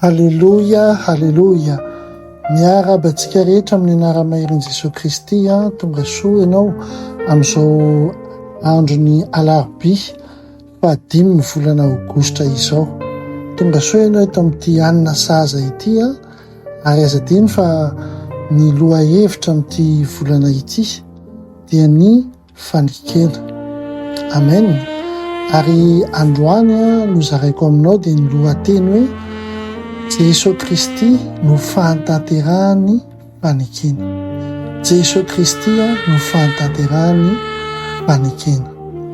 Halleloia, halleloia. Miaraba antsika rehetra amin'ny anara-maherin' Jesosy Kristy tonga soa ianao amin'izao androny alarobia 5 volana aogositra izao. Tonga soa ianao eto amin'ity anina saza ity ary azadiny fa ny loha hevitra amin'ity volana ity dia ny fanikena. Amen. Ary androany no zaraiko aminao dia ny lohateny hoe Jesosy Kristy no fantanterahany fanekena. Jesosy Kristy no fantanterahany fanekena.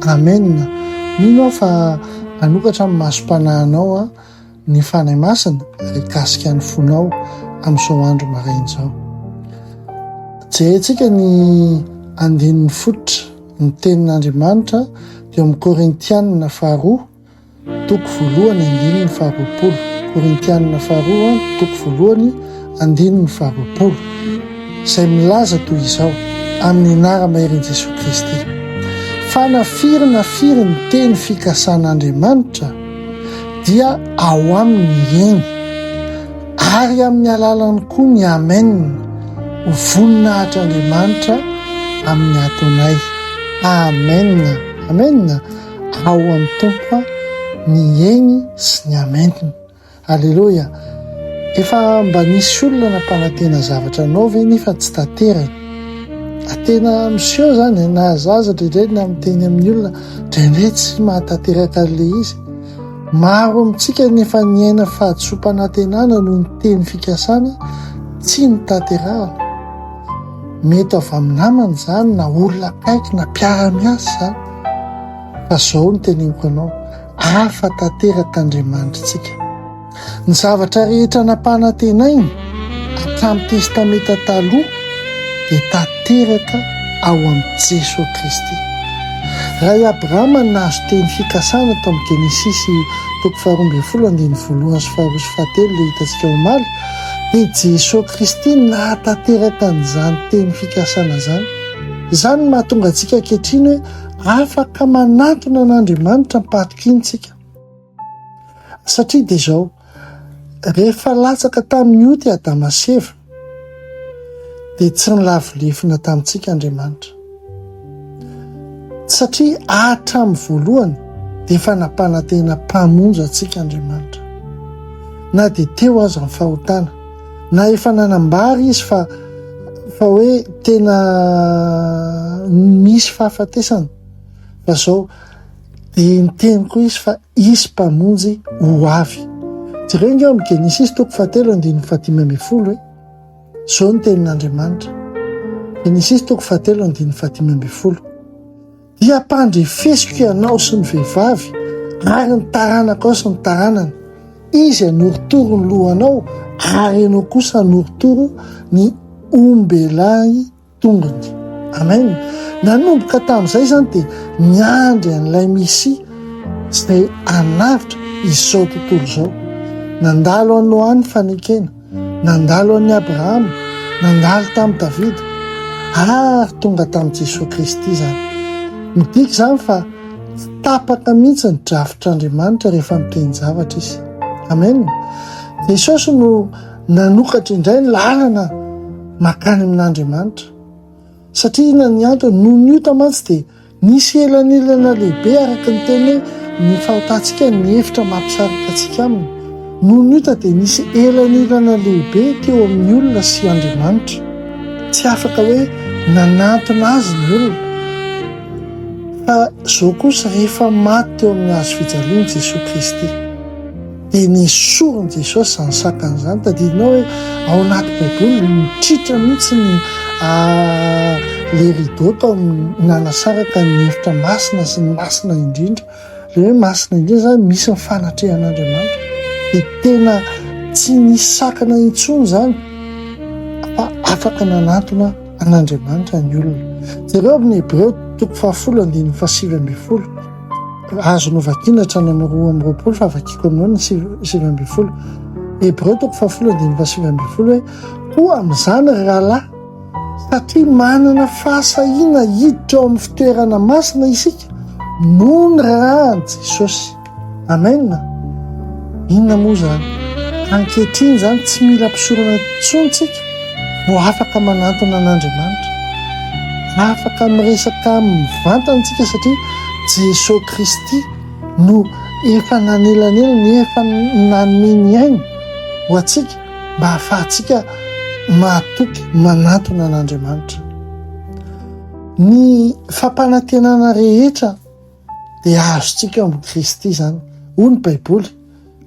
Amen. Mino fa anokatra amin'ny masom-panahinao ny fanahy masina rekasika ny fonao amin'izao andro marain'izao. Jerentsika ny andinin'ny fototra ny tenin'Andriamanitra dia amin'ny Korintianina 2 toko 1:20. Korintianina 2 toko 1:20 izay milaza toy izao amin'ny anara-maherin' Jesosy Kristy: fanafirina ny teny fikasan'Andriamanitra dia ao aminy eny, ary amin'ny alalany koa ny amen ho voninahitr'Andriamanitra amin'ny atonay. Amen. Amen. Ao amin'ny tompo ny eny sy ny amen. Alleloia. Efa mba nisy olona nampanantena zavatra anao ve nefa tsy tanterany? Tena miseho zany na zaza indrindray na miteny amin'ny olona indrindray tsy mahatanteraka an'ilay izy. Maro amintsika nefa niaina fahadisom-panantenana noho ny teny fikasana tsy nitanterahana. Mety avy amin'ny namana zany na olona akaiky na mpiara-miasa zany. Fa zao no teneniko anao, afa tanteraka Andriamanitrantsika. Ny zavatra rehetra nampanantenainy hatramin'ny testamenta taloha dia tanteraka ao amin'ny Jesosy Kristy. Raha i Abrahama nahazo teny fikasana tao amin'ny Genesisy toko 12:1-13 ilay hitantsika omaly, dia Jesosy Kristy nahatanteraka an'izany teny fikasana zany. Izany mahatonga antsika ankehitriny hoe afaka manatona an'Andriamanitra mpatokintsika. Satria dia izao, rehefa latsaka tamin'ny oty Adama sy Eva dia tsy nilavolefina tamintsika Andriamanitra. Satria hatramin'ny voalohany dia efa nampanantena mpamonjy antsika Andriamanitra. Na dia teo aza ny fahotana, na efa nanambary izy fa hoe tena misy fahafatesana, fa zao dia niteny koa izy fa isy mpamonjy ho avy. Jereo eo amin'ny Genesisy toko 7:15 hoe zao ny tenin'Andriamanitra. Genesisy toko 7:15: dia mpandrefesiko ianao sy ny vehivavy ary ny taranaka ao sy ny taranany. Izy hanoritoro ny lohanao ary ianao kosa hanoritoro ny ombelahy tongony. Amen. Nanomboka tamin'izay zany dia niandry an'ilay Mesia izay anavitra izao tontolo izao. Nandalo an'ny Noa ny fanekena, nandalo an'ny Abrahama, nandalo tamin'ny Davida, ary tonga tamin'i Jesosy Kristy zany. Midika zany fa tsy tapaka mihitsy ny drafitr'Andriamanitra rehefa miteny zavatra izy. Amen. Jesosy no nanokatra indray ny lalana makany amin'Andriamanitra. Satria ina ny antony noho ny ota mantsy dia nisy elanelana lehibe araka ny teny hoe ny fahotantsika ny hevitra mampisaraka antsika aminy. Noho ny ota dia nisy elanelana lehibe teo amin'ny olona sy Andriamanitra. Tsy afaka hoe nanantona azy ny olona. Fa zao kosa rehefa maty teo amin'ny hazo fijaliany Jesosy Kristy dia nesoriny Jesosy izany sakan'izany. Tadidinao hoe ao anaty Baiboly mitritra mihitsy ny le rideau tao nanasaraka ny hevitra masina sy ny masina indrindra. Le hoe masina indrindra zany misy ny fanatrehan'Andriamanitra. Dia tena tsy nisy sakana intsony zany fa afaka nanatona an'Andriamanitra ny olona. Jereo amin'ny Hebreo toko 10:7. Azo novakiana hatrany amin'ny 2:20 fa vakiako aminao ny 7:20. Hebreo toko 10:7 hoe koa amin'izany rahalahy, satria manana fahasahiana hiditra ao amin'ny fitoerana masina isika noho ny rahany Jesosy. Amen. Inona moa zany? ankehitriny zany tsy mila mpisorana tsontsika vo afaka manantona an'Andriamanitra, afaka miresaka mivantantsika satria Jesosy Kristy no efa nanelanelany, efa nanome ainy ho atsika mba hahafahantsika mahatoky manantona an'Andriamanitra. Ny fampanantenana rehetra dia azontsika eo amin'ny Kristy zany. Hoy ny Baiboly,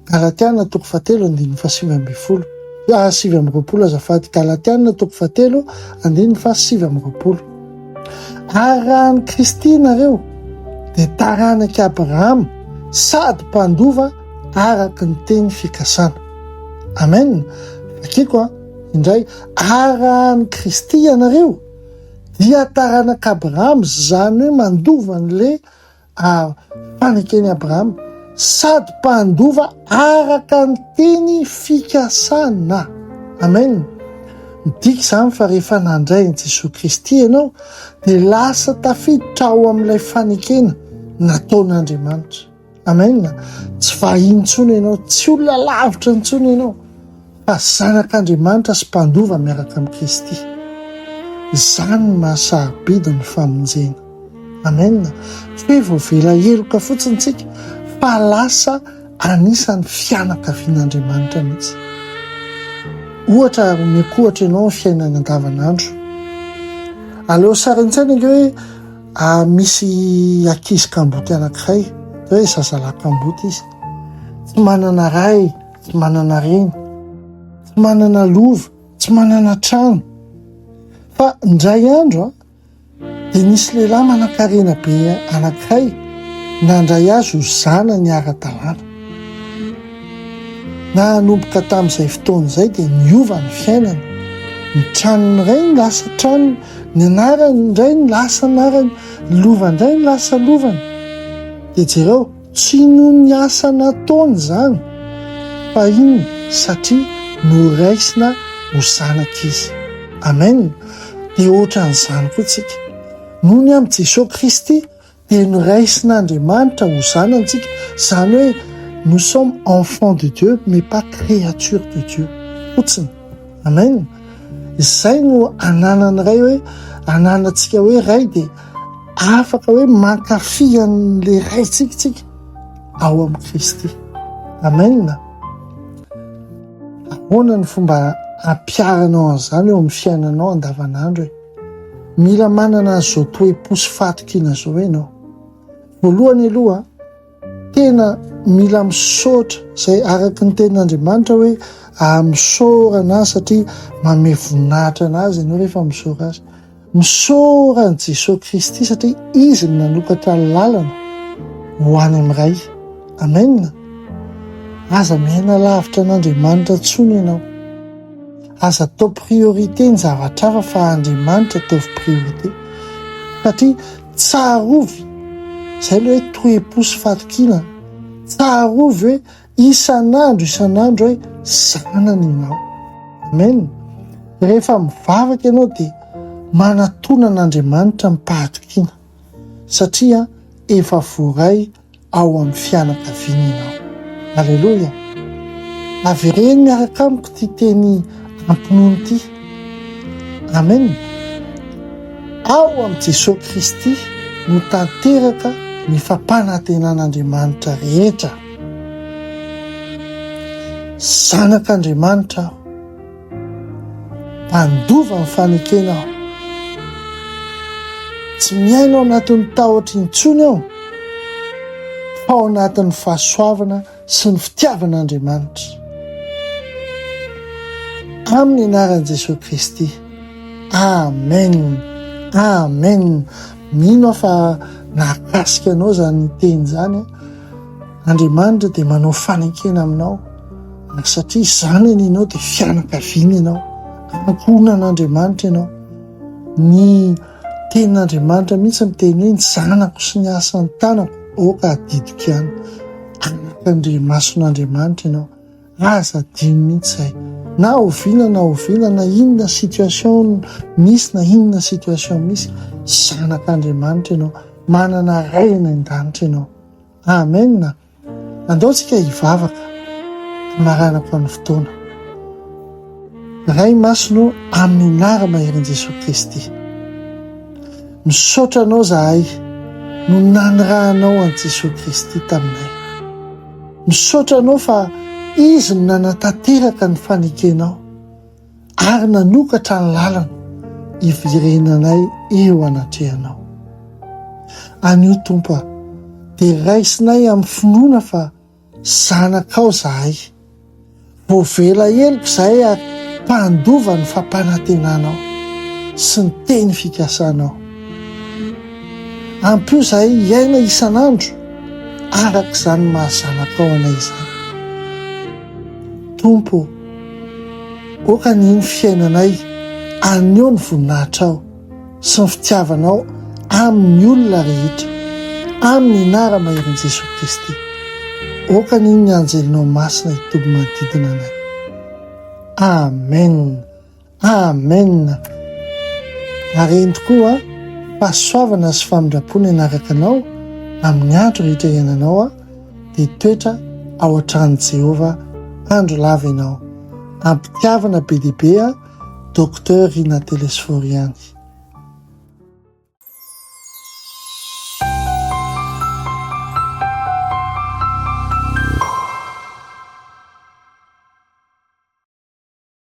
Galatiana 3:7-20, 7-20 azafady, Galatiana 3:7-20. Ary raha ny Kristy nareo dia taranaka Abrahama sady mpandova araka ny teny fikasana. Amen. Akiko indray, ary raha ny Kristy ianareo dia taranaka Abrahama, zany hoe mandova n'le fanekeny Abrahama, sady mpandova araka ny teny fikasana. Amen. Midika izany fa rehefa nandray ny Jesosy Kristy ianao dia lasa tafiditra ao amin'ilay fanekena nataon'Andriamanitra. Amen. Tsy vahiny intsony ianao, tsy olona lavitra intsony ianao, fa zanak'Andriamanitra sy mpandova miaraka amin'ny Kristy. Izany no mahasarobidy ny famonjena. Amen. Tsy hoe voavela heloka fotsiny tsika, fa lasa anisan'ny fianakavian'Andriamanitra mihitsy. Ohatra mekohatra ianao ny fiainana andavanandro. Aleo sarintsana inge hoe misy ankizy kamboty anankiray, hoe zazalahy-kamboty izy, tsy manana ray, tsy manana reny, tsy manana lova, tsy manana trano. Fa indray andro dia nisy lehilahy manan-karena be anankiray nandray azy ho zanany ara-dalàna. Nanomboka tamin'izay fotoana izay dia niova ny fiainana. Ny tranony iray ny lasa tranony, ny anarany indray ny lasa anarany, ny lovany indray ny lasa lovany. Dia jereo, tsy noho ny asa nataony izany, fa iny satria noraisina ho zanaka izy. Amen. Dia ohatran'izany koa tsika, noho ny amin'ny Jesosy Kristy dia noraisin'Andriamanitra ho zanantsika. Izany hoe nous sommes enfants de Dieu mais pas créatures de Dieu fotsiny. Amen. Izay no ananany ray, hoe ananantsika hoe ray dia afaka hoe mankafy an'le ray tsika ao amin'ny Kristy. Amen. Ahoana ny fomba ampiaranao an'izany eo amin'ny fiainanao andavanandro? Mila manana an'izao toe-posy fatikina zao ianao. Voalohany aloha, tena mila misaotra izay araka ny tenin'Andriamanitra hoe misaora anazy satria manome voninahitra anazy ianao rehefa misaora azy. Misaora ny Jesosy Kristy satria izy no nanokatra ny lalana ho any amin'ny ray. Amen. Aza miaina lavitra an'Andriamanitra intsony ianao. Aza atao priorité ny zavatra hafa fa Andriamanitra ataovy priorité. Satria tsarovy, izay ilay hoe toe-posy fatikina, tsarovy hoe isan'andro hoe zanany ianao. Amen. Rehefa mivavaka ianao dia manatona an'Andriamanitra mipahatokiana satria efa voaray ao amin'ny fianakaviana ianao. Alleluia. Avereny miaraka amiko ty teny ampinono ity. Amen. Ao amin'ny Jesosy Kristy no tanteraka ny fampanantenan'Andriamanitra rehetra. Zanak'Andriamanitra aho, mpandova ny fanekena aho. Tsy miaina ao anatin'ny tahotra intsony aho, fa ao anatin'ny fahasoavana sy ny fitiavan'Andriamanitra. Amin'ny anaran'i Jesosy Kristy. Amen. Amen. Mino fa nahakasika anao zany teny zany. Andriamanitra dia manao fanekena aminao, satria zanany ianao dia fianakaviana ianao, ankohonan'Andriamanitra ianao. Ny tenin'Andriamanitra mihitsy miteny hoe ny zanako sy ny asan'ny tanako oka adidiko ihany. Anakan'Andriamason'Andriamanitra ianao, aza adino mihitsy izay. Na oviana na inona situation misy, na inona situation misy, zanak'Andriamanitra ianao, manana ray any an-danitra ianao. Amen. Andaontsika hivavaka. maranako amin'ny fotoana. Ray masino amin'ny anara-maherin' Jesosy Kristy. Misaotra anao zahay no nanirahanao an' Jesosy Kristy taminay. Misaotra anao fa izy no nanatanteraka ny fanekenao ary nanokatra ny lalana hivirenanay eo anatrehanao. Anio Tompo a, dia raisinay amin'ny finoana fa zanakao zahay. Voavela heliko zahay ary mpandova ny fampanantenanao sy ny teny fikasanao. Ampio zahay hiaina isan'andro araka izany mahazanakao anay izany. Tompo, oka ny fiainanay aneo ny voninahitrao sy ny fitiavanao amin'ny olona rehetra, amin'ny anara-maherin' Jesosy Kristy. Oka ny anjelinao masina hitoby manodidina anay. Amen. Amen. Areny tokoa fahasoavana sy famindrapona ianaraka anao amin'ny andro rehetra iainanao dia toetra ao an-tranon'i Jehova andro lava ianao. Ampitiavana be dia be Docteur Rina Telesforiany.